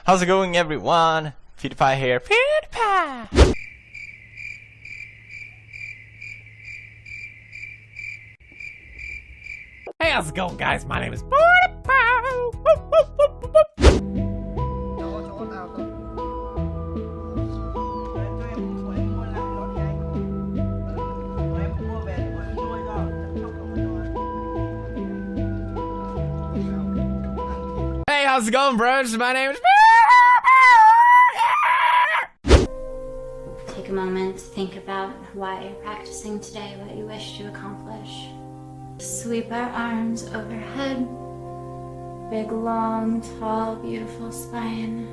How's it going, everyone? PewDiePie here. PewDiePie! Hey, how's it going, guys? My name is PewDiePie. Whoop, whoop, whoop, whoop, whoop. Hey, how's it going, bros? My name is Take a moment to think about why you're practicing today, what you wish to accomplish. Sweep our arms overhead. Big, long, tall, beautiful spine.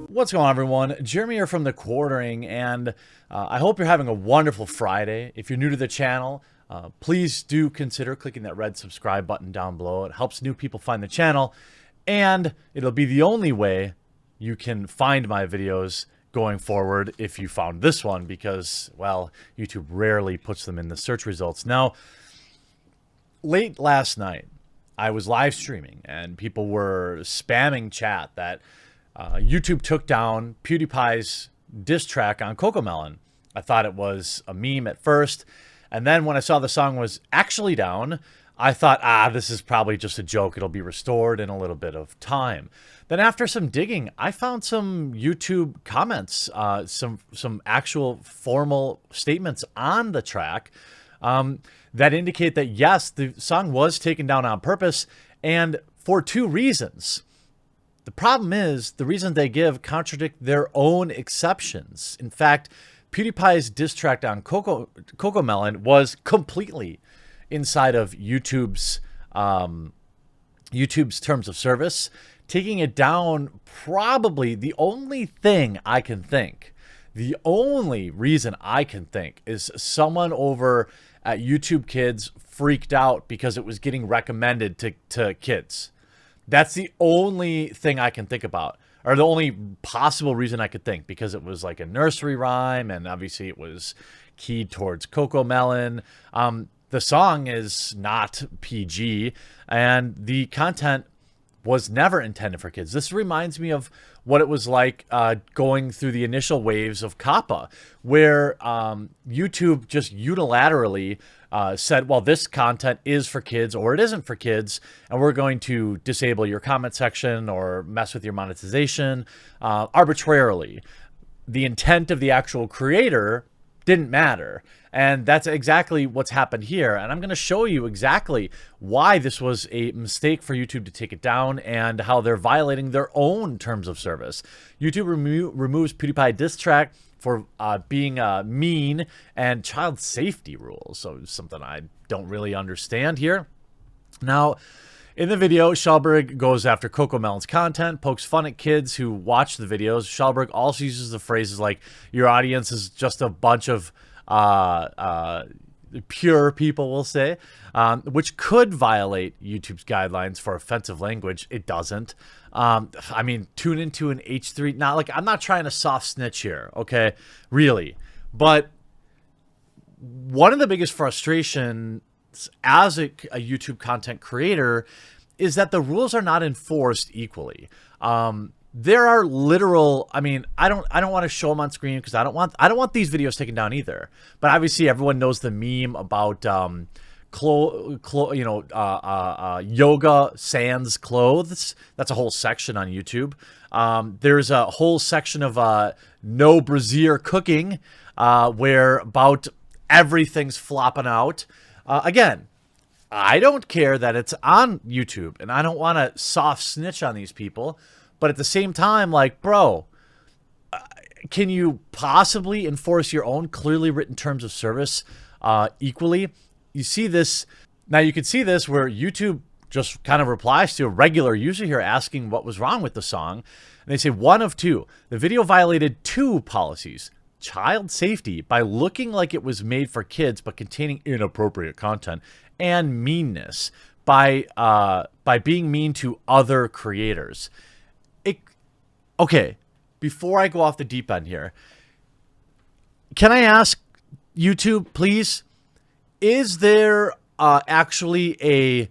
What's going on, everyone? Jeremy here from The Quartering, and I hope you're having a wonderful Friday. If you're new to the channel, please do consider clicking that red subscribe button down below. It helps new people find the channel, and it'll be the only way you can find my videos going forward if you found this one, because, well, YouTube rarely puts them in the search results. Now, late last night, I was live streaming, and people were spamming chat that YouTube took down PewDiePie's diss track on Cocomelon. I thought it was a meme at first, and then when I saw the song was actually down, I thought, this is probably just a joke. It'll be restored in a little bit of time. Then after some digging, I found some YouTube comments, some actual formal statements on the track that indicate that, yes, the song was taken down on purpose, and for two reasons. The problem is the reasons they give contradict their own exceptions. In fact, PewDiePie's diss track on Cocomelon was completely inside of YouTube's terms of service. Taking it down, probably the only thing I can think, the only reason I can think is someone over at YouTube Kids freaked out because it was getting recommended to kids. That's the only thing I can think about, or the only possible reason I could think, because it was like a nursery rhyme, and obviously it was keyed towards Cocomelon. The song is not PG, and the content was never intended for kids. This reminds me of what it was like going through the initial waves of COPPA, where YouTube just unilaterally said, well, this content is for kids or it isn't for kids, and we're going to disable your comment section or mess with your monetization arbitrarily. The intent of the actual creator didn't matter. And that's exactly what's happened here. And I'm going to show you exactly why this was a mistake for YouTube to take it down and how they're violating their own terms of service. YouTube removes PewDiePie diss track for being mean and child safety rules. So something I don't really understand here. Now, in the video, Schallberg goes after Cocomelon's content, pokes fun at kids who watch the videos. Schallberg also uses the phrases like, your audience is just a bunch of pure people, we'll say, which could violate YouTube's guidelines for offensive language. It doesn't. I mean, tune into an H3. Not like, I'm not trying to soft snitch here, okay? Really. But one of the biggest frustrations as a YouTube content creator is that the rules are not enforced equally. There are literal, I mean, I don't want to show them on screen because I don't want these videos taken down either. But obviously everyone knows the meme about yoga sans clothes. That's a whole section on YouTube. There's a whole section of no brassiere cooking where about everything's flopping out. Again, I don't care that it's on YouTube, and I don't want to soft snitch on these people. But at the same time, like, bro, can you possibly enforce your own clearly written terms of service equally? You see this, now you can see this where YouTube just kind of replies to a regular user here asking what was wrong with the song. And they say one of two. The video violated two policies. Child safety by looking like it was made for kids but containing inappropriate content, and meanness by being mean to other creators. Okay, before I go off the deep end here, can I ask YouTube, please, is there actually a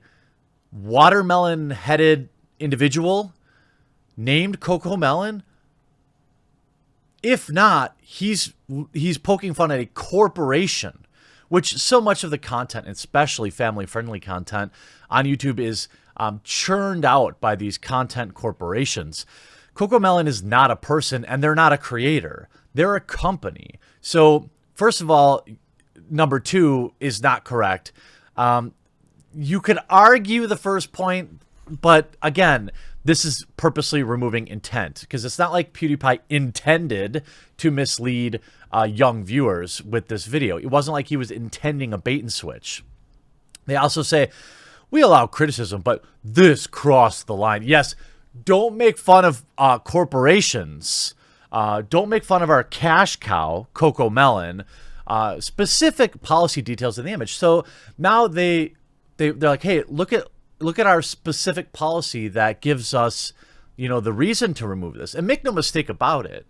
watermelon-headed individual named Cocomelon? If not, he's poking fun at a corporation, which so much of the content, especially family-friendly content on YouTube, is churned out by these content corporations. Cocomelon is not a person, and they're not a creator. They're a company. So, first of all, number 2 is not correct. You could argue the first point, but again, this is purposely removing intent, because it's not like PewDiePie intended to mislead young viewers with this video. It wasn't like he was intending a bait and switch. They also say, we allow criticism, but this crossed the line. Yes, don't make fun of corporations. Don't make fun of our cash cow, Cocomelon. Specific policy details in the image. So now they're like, hey, look at our specific policy that gives us, the reason to remove this. And make no mistake about it,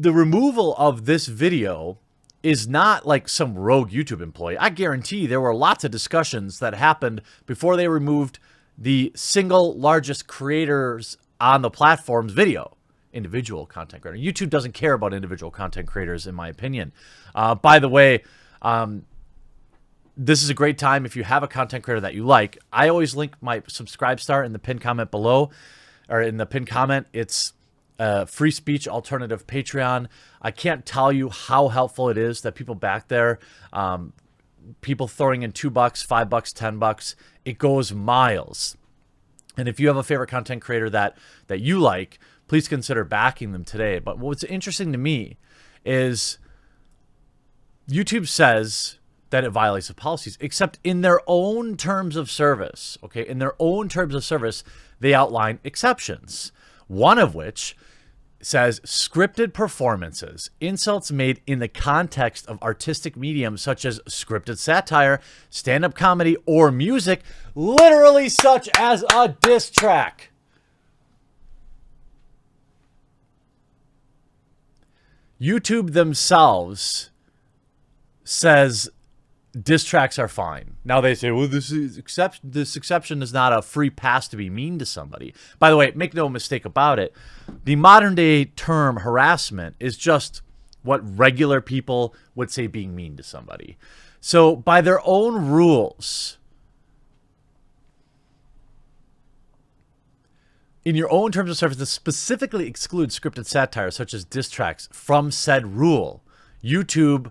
the removal of this video is not like some rogue YouTube employee. I guarantee there were lots of discussions that happened before they removed the single largest creators on the platform's video. Individual content creator. YouTube doesn't care about individual content creators, in my opinion. By the way, this is a great time if you have a content creator that you like. I always link my subscribe star in the pinned comment below, or in the pinned comment. It's free speech alternative Patreon. I can't tell you how helpful it is that people back there, people throwing in $2, $5, $10, it goes miles. And if you have a favorite content creator that you like, please consider backing them today. But what's interesting to me is YouTube says that it violates the policies, except in their own terms of service. Okay, in their own terms of service, they outline exceptions. One of which says scripted performances, insults made in the context of artistic mediums such as scripted satire, stand-up comedy, or music, literally such as a diss track. YouTube themselves says diss tracks are fine. Now they say, well, this exception is not a free pass to be mean to somebody. By the way, make no mistake about it, the modern day term harassment is just what regular people would say being mean to somebody. So by their own rules, in your own terms of service, that specifically excludes scripted satire such as diss tracks from said rule, YouTube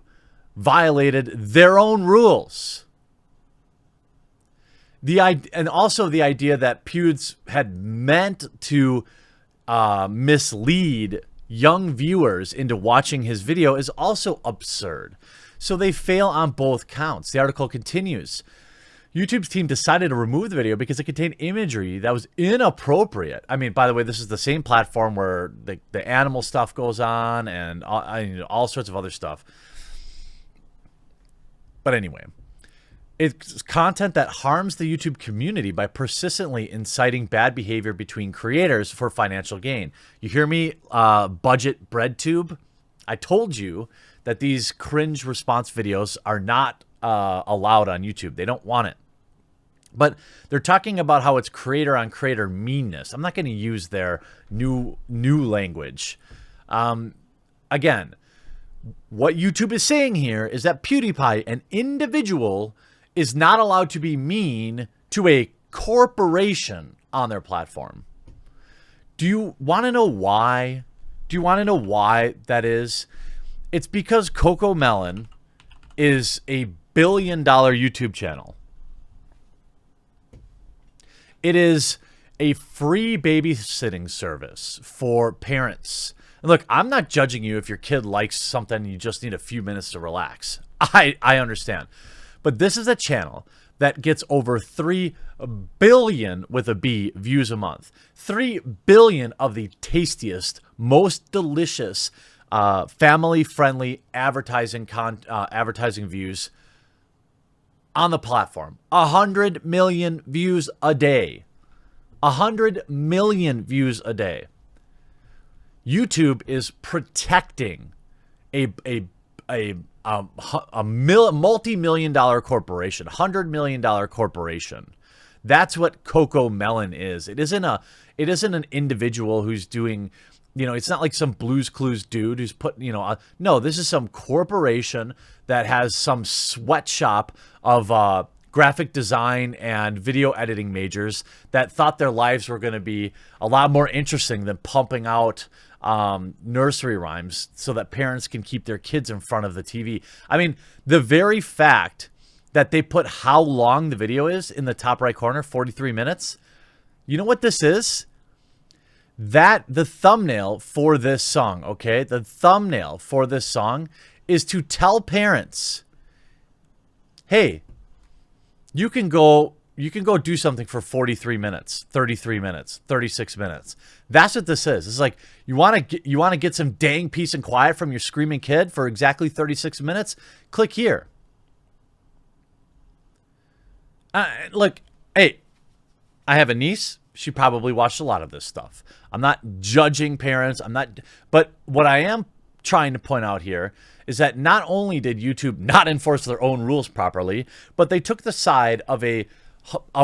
violated their own rules. And also the idea that Pewds had meant to mislead young viewers into watching his video is also absurd. So they fail on both counts. The article continues. YouTube's team decided to remove the video because it contained imagery that was inappropriate. I mean, by the way, this is the same platform where the animal stuff goes on and all sorts of other stuff. But anyway, it's content that harms the YouTube community by persistently inciting bad behavior between creators for financial gain. You hear me, budget breadtube? I told you that these cringe response videos are not allowed on YouTube. They don't want it. But they're talking about how it's creator on creator meanness. I'm not going to use their new language. Again, what YouTube is saying here is that PewDiePie, an individual, is not allowed to be mean to a corporation on their platform. Do you want to know why? Do you want to know why that is? It's because Cocomelon is a $1 billion YouTube channel. It is a free babysitting service for parents. And look, I'm not judging you if your kid likes something and you just need a few minutes to relax. I understand. But this is a channel that gets over 3 billion with a B views a month. 3 billion of the tastiest, most delicious, family-friendly advertising views on the platform. 100 million views a day. 100 million views a day. YouTube is protecting a multi-million dollar corporation, $100 million corporation. That's what Cocomelon is. It isn't It isn't an individual who's doing, it's not like some Blues Clues dude who's put, no, this is some corporation that has some sweatshop of graphic design and video editing majors that thought their lives were going to be a lot more interesting than pumping out nursery rhymes so that parents can keep their kids in front of the TV. I mean, the very fact that they put how long the video is in the top right corner, 43 minutes. You know what this is? The thumbnail for this song, okay? The thumbnail for this song is to tell parents, hey, you can go do something for 43 minutes, 33 minutes, 36 minutes. That's what this is. It's like, you want to get some dang peace and quiet from your screaming kid for exactly 36 minutes? Click here. Look, hey, I have a niece. She probably watched a lot of this stuff. I'm not judging parents. But what I am trying to point out here is that not only did YouTube not enforce their own rules properly, but they took the side of a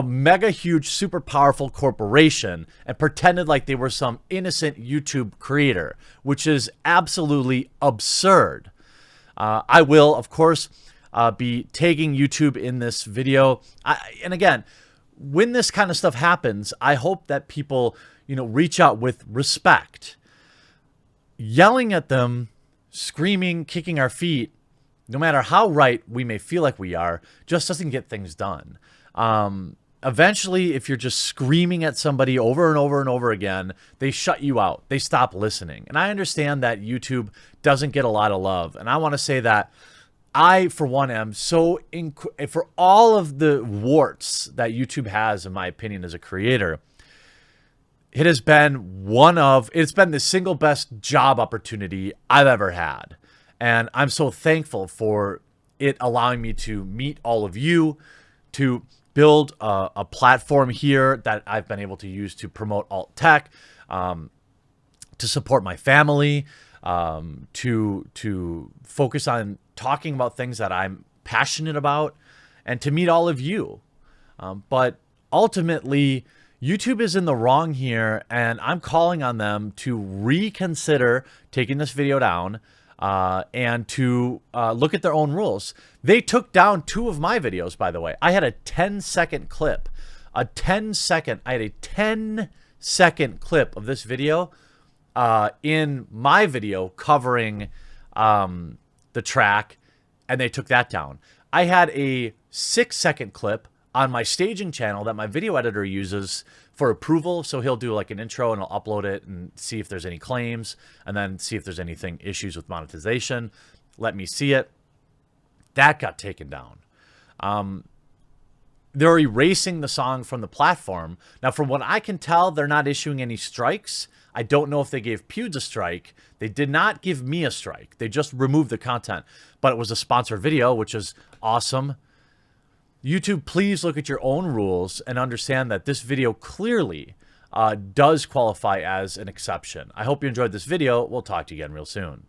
mega huge, super powerful corporation and pretended like they were some innocent YouTube creator, which is absolutely absurd. I will, of course, be tagging YouTube in this video. And again, when this kind of stuff happens, I hope that people, reach out with respect. Yelling at them, screaming, kicking our feet, no matter how right we may feel like we are, just doesn't get things done. Eventually, if you're just screaming at somebody over and over and over again, they shut you out. They stop listening. And I understand that YouTube doesn't get a lot of love. And I want to say that I, for one, am so for all of the warts that YouTube has, in my opinion, as a creator, it's been the single best job opportunity I've ever had. And I'm so thankful for it allowing me to meet all of you, to build a platform here that I've been able to use to promote alt tech, to support my family, to focus on talking about things that I'm passionate about, and to meet all of you. But ultimately, YouTube is in the wrong here, and I'm calling on them to reconsider taking this video down and to look at their own rules. They took down 2 of my videos, by the way. I had a 10-second clip. I had a 10-second clip of this video in my video covering the track, and they took that down. I had a 6-second clip on my staging channel that my video editor uses for approval. So he'll do like an intro and I'll upload it and see if there's any claims, and then see if there's anything issues with monetization. Let me see it. That got taken down. They're erasing the song from the platform. Now, from what I can tell, they're not issuing any strikes. I don't know if they gave Pewds a strike. They did not give me a strike. They just removed the content. But it was a sponsored video, which is awesome. YouTube, please look at your own rules and understand that this video clearly does qualify as an exception. I hope you enjoyed this video. We'll talk to you again real soon.